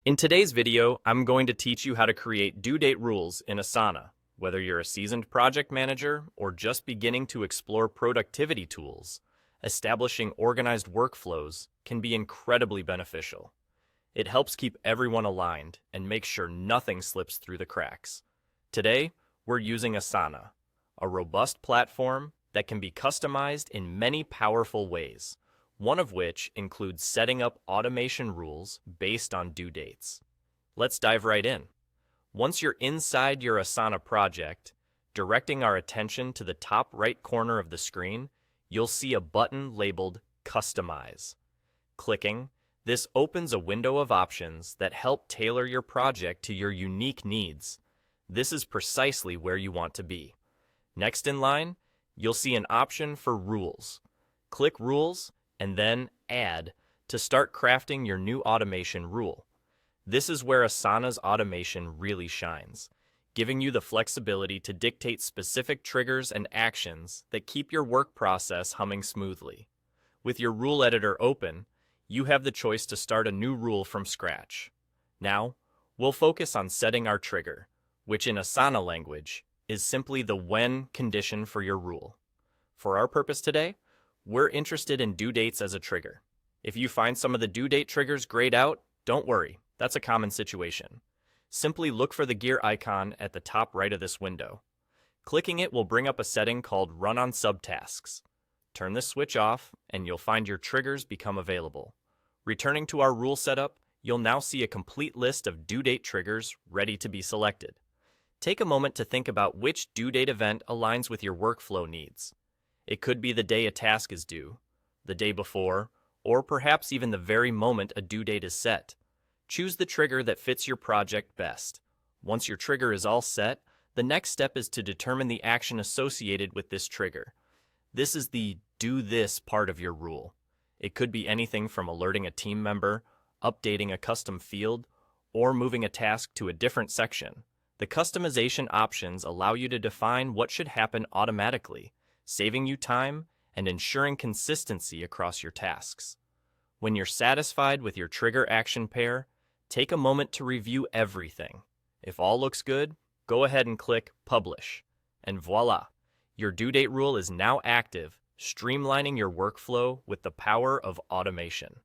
In today's video, I'm going to teach you how to create due date rules in Asana. Whether you're a seasoned project manager or just beginning to explore productivity tools, establishing organized workflows can be incredibly beneficial. It helps keep everyone aligned and make sure nothing slips through the cracks. Today, we're using Asana, a robust platform that can be customized in many powerful ways, one of which includes setting up automation rules based on due dates. Let's dive right in. Once you're inside your Asana project, directing our attention to the top right corner of the screen, you'll see a button labeled Customize. Clicking, this opens a window of options that help tailor your project to your unique needs. This is precisely where you want to be. Next in line, you'll see an option for Rules. Click Rules and then Add to start crafting your new automation rule. This is where Asana's automation really shines, giving you the flexibility to dictate specific triggers and actions that keep your work process humming smoothly. With your rule editor open, you have the choice to start a new rule from scratch. Now, we'll focus on setting our trigger, which in Asana language is simply the when condition for your rule. For our purpose today, we're interested in due dates as a trigger. If you find some of the due date triggers grayed out, don't worry, that's a common situation. Simply look for the gear icon at the top right of this window. Clicking it will bring up a setting called Run on Subtasks. Turn this switch off and you'll find your triggers become available. Returning to our rule setup, you'll now see a complete list of due date triggers ready to be selected. Take a moment to think about which due date event aligns with your workflow needs. It could be the day a task is due, the day before, or perhaps even the very moment a due date is set. Choose the trigger that fits your project best. Once your trigger is all set, the next step is to determine the action associated with this trigger. This is the do this part of your rule. It could be anything from alerting a team member, updating a custom field, or moving a task to a different section. The customization options allow you to define what should happen automatically, saving you time and ensuring consistency across your tasks. When you're satisfied with your trigger action pair, take a moment to review everything. If all looks good, go ahead and click Publish. And voila, your due date rule is now active, streamlining your workflow with the power of automation.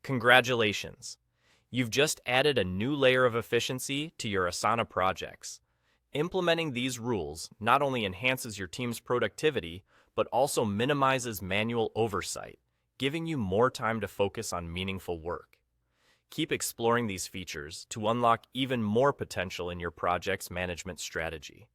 Congratulations! You've just added a new layer of efficiency to your Asana projects. Implementing these rules not only enhances your team's productivity, but also minimizes manual oversight, giving you more time to focus on meaningful work. Keep exploring these features to unlock even more potential in your project's management strategy.